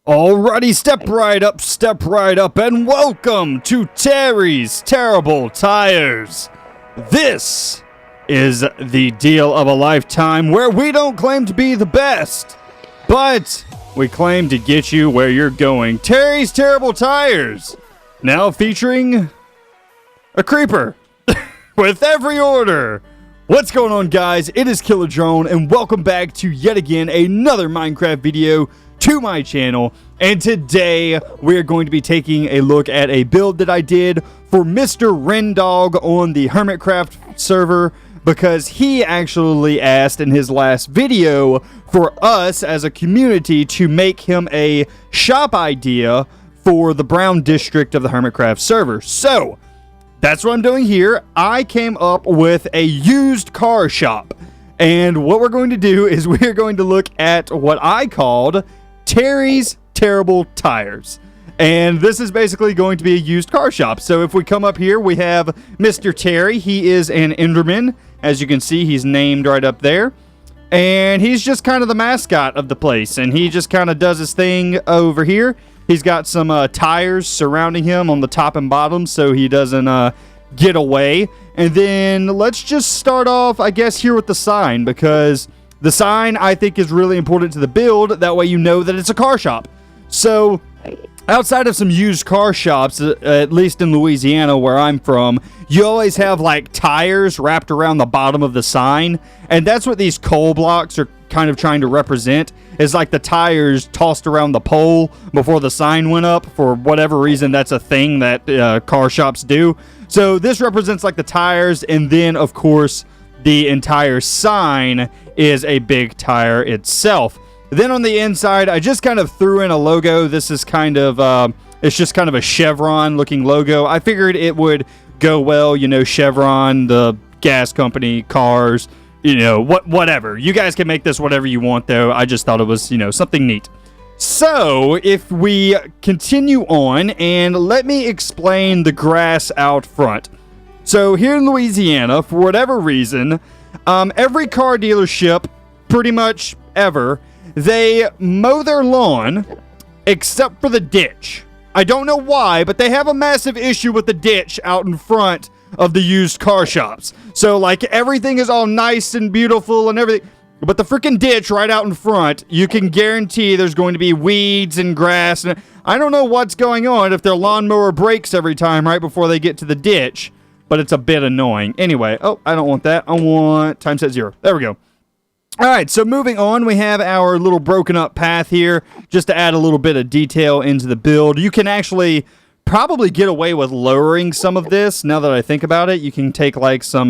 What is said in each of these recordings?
Alrighty, step right up, and welcome to Terry's Terrible Tires. This is the deal of a lifetime where we don't claim to be the best, but we claim to get you where you're going. Terry's Terrible Tires, now featuring a creeper with every order. What's going on, guys? It is Killer Drone, and welcome back to yet again another Minecraft video to my channel. And today we're going to be taking a look at a build that I did for Mr. Rendog on the Hermitcraft server, because he actually asked in his last video for us as a community to make him a shop idea for the Brown district of the Hermitcraft server. So that's what I'm doing here. I came up with a used car shop, and what we're going to do is we're going to look at what I called Terry's Terrible Tires. And this is basically going to be a used car shop. So if we come up here, we have Mr. Terry. He is an Enderman. As you can see, he's named right up there. And he's just kind of the mascot of the place. And he just kind of does his thing over here. He's got some tires surrounding him on the top and bottom so he doesn't get away. And then let's just start off, I guess, here with the sign, because the sign, I think, is really important to the build. That way you know that it's a car shop. So outside of some used car shops, at least in Louisiana where I'm from, you always have like tires wrapped around the bottom of the sign. And that's what these coal blocks are kind of trying to represent, is like the tires tossed around the pole before the sign went up. For whatever reason, that's a thing that car shops do. So this represents like the tires, and then of course the entire sign is a big tire itself. Then on the inside, I just kind of threw in a logo. This is kind of, it's just kind of a chevron looking logo. I figured it would go well, you know, Chevron, the gas company, cars, you know, whatever. You guys can make this whatever you want, though. I just thought it was, you know, something neat. So if we continue on, and let me explain the grass out front. So here in Louisiana, for whatever reason, every car dealership, pretty much ever, they mow their lawn except for the ditch. I don't know why, but they have a massive issue with the ditch out in front of the used car shops. So like everything is all nice and beautiful and everything, but the freaking ditch right out in front, you can guarantee there's going to be weeds and grass. And I don't know what's going on if their lawnmower breaks every time right before they get to the ditch, but it's a bit annoying. Anyway, oh, I don't want that. I want time set 0. There we go. All right, so moving on, we have our little broken up path here, just to add a little bit of detail into the build. You can actually probably get away with lowering some of this. Now that I think about it, you can take like some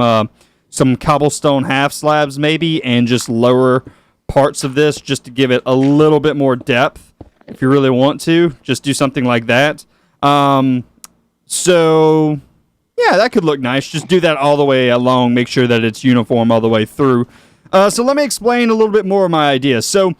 cobblestone half slabs maybe, and just lower parts of this just to give it a little bit more depth. If you really want to, just do something like that. So yeah, that could look nice. Just do that all the way along. Make sure that it's uniform all the way through. So let me explain a little bit more of my idea. So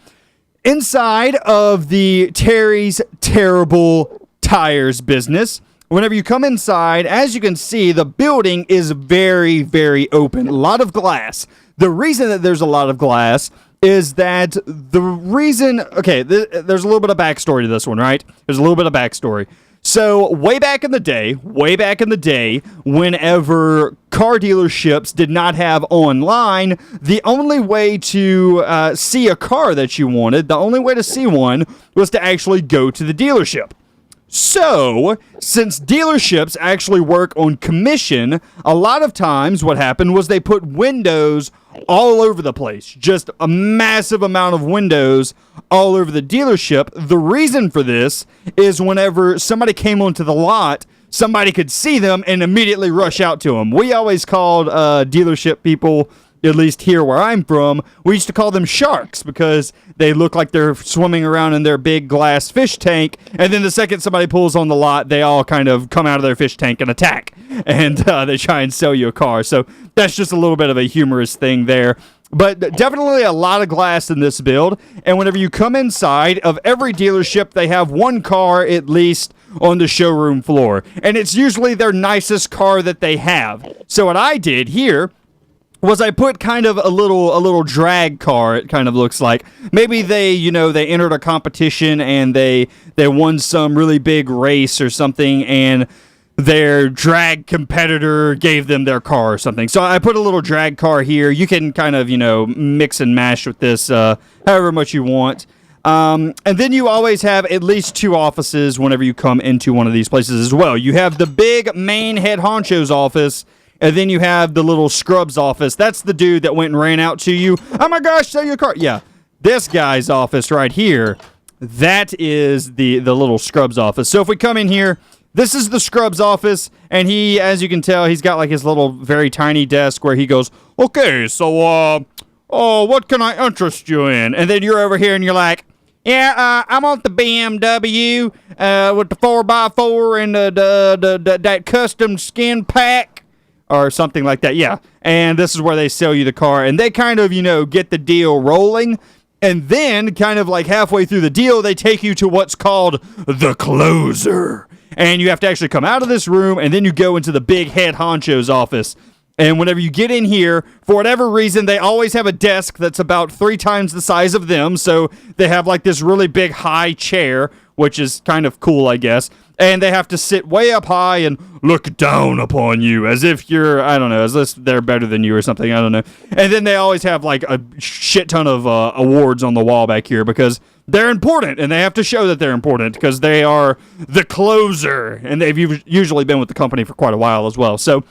inside of the Terry's Terrible Tires business, whenever you come inside, as you can see, the building is very, very open. A lot of glass. The reason that there's a lot of glass is that okay, there's a little bit of backstory to this one, right? There's a little bit of backstory. So way back in the day, whenever car dealerships did not have online, the only way to see a car that you wanted, the only way to see one was to actually go to the dealership. So, since dealerships actually work on commission, a lot of times what happened was they put windows all over the place. Just a massive amount of windows all over the dealership. The reason for this is whenever somebody came onto the lot, somebody could see them and immediately rush out to them. We always called dealership people, at least here where I'm from, we used to call them sharks, because they look like they're swimming around in their big glass fish tank, and then the second somebody pulls on the lot, they all kind of come out of their fish tank and attack, and they try and sell you a car. So that's just a little bit of a humorous thing there. But definitely a lot of glass in this build, and whenever you come inside of every dealership, they have one car at least on the showroom floor, and it's usually their nicest car that they have. So what I did here was I put kind of a little drag car. It kind of looks like maybe they entered a competition and they won some really big race or something, and their drag competitor gave them their car or something. So I put a little drag car here. You can kind of mix and mash with this however much you want. And then you always have at least 2 offices whenever you come into one of these places as well. You have the big main head honcho's office. And then you have the little scrub's office. That's the dude that went and ran out to you. Oh my gosh, sell your car. Yeah, this guy's office right here, that is the little scrub's office. So if we come in here, this is the scrub's office. And he, as you can tell, he's got like his little very tiny desk where he goes, okay, so, what can I interest you in? And then you're over here and you're like, yeah, I want the BMW with the 4x4 and that custom skin pack. Or something like that, yeah. And this is where they sell you the car. And they kind of, get the deal rolling. And then, kind of like halfway through the deal, they take you to what's called the closer. And you have to actually come out of this room, and then you go into the big head honcho's office. And whenever you get in here, for whatever reason, they always have a desk that's about 3 times the size of them. So they have like this really big high chair, which is kind of cool, I guess. And they have to sit way up high and look down upon you as if you're, I don't know, as if they're better than you or something, I don't know. And then they always have like a shit ton of awards on the wall back here because they're important and they have to show that they're important because they are the closer. And they've usually been with the company for quite a while as well. So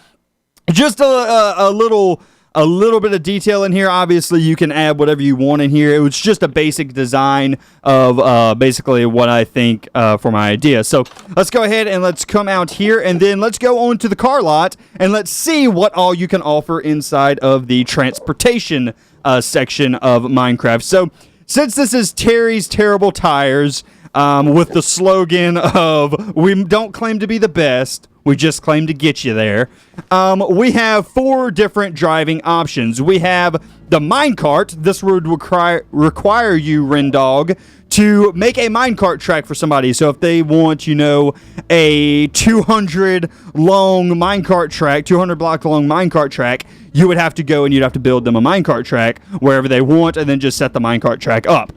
just a little bit of detail in here. Obviously, you can add whatever you want in here. It was just a basic design of basically what I think for my idea. So let's go ahead and let's come out here, and then let's go on to the car lot, and let's see what all you can offer inside of the transportation section of Minecraft. So since this is Terry's Terrible Tires, with the slogan of we don't claim to be the best, we just claim to get you there. We have 4 different driving options. We have the minecart. This would require you, Rendog, to make a minecart track for somebody. So if they want, a 200 long minecart track, 200 block long minecart track, you would have to go and you'd have to build them a minecart track wherever they want and then just set the minecart track up.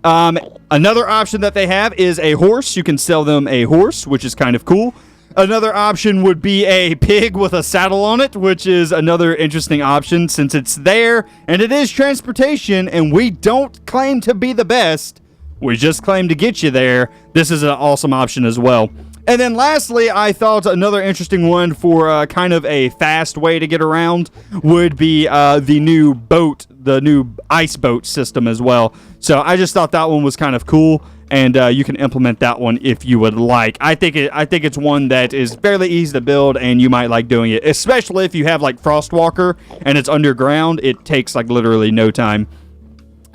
Another option that they have is a horse. You can sell them a horse, which is kind of cool. Another option would be a pig with a saddle on it, which is another interesting option since it's there and it is transportation and we don't claim to be the best. We just claim to get you there. This is an awesome option as well. And then lastly, I thought another interesting one for kind of a fast way to get around would be the new boat, the new ice boat system as well. So I just thought that one was kind of cool, and you can implement that one if you would like. I think it's one that is fairly easy to build, and you might like doing it, especially if you have like Frostwalker and it's underground. It takes like literally no time.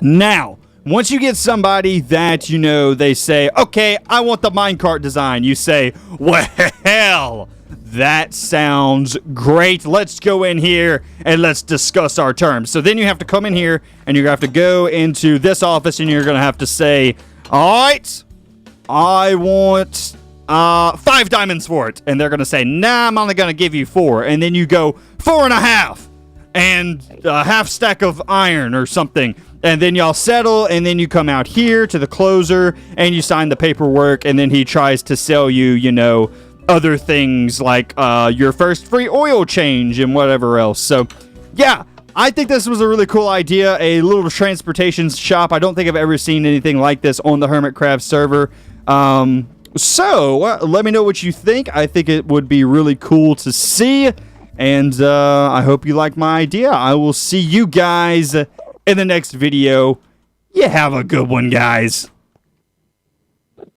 Now, once you get somebody that, they say, okay, I want the minecart design. You say, well, that sounds great. Let's go in here and let's discuss our terms. So then you have to come in here and you're going to have to go into this office and you're going to have to say, all right, I want 5 diamonds for it. And they're going to say, nah, I'm only going to give you 4. And then you go 4.5 and a half stack of iron or something. And then y'all settle, and then you come out here to the closer, and you sign the paperwork, and then he tries to sell you, other things like your first free oil change and whatever else. So, yeah, I think this was a really cool idea, a little transportation shop. I don't think I've ever seen anything like this on the Hermitcraft server. So, let me know what you think. I think it would be really cool to see, and I hope you like my idea. I will see you guys in the next video. You have a good one, guys.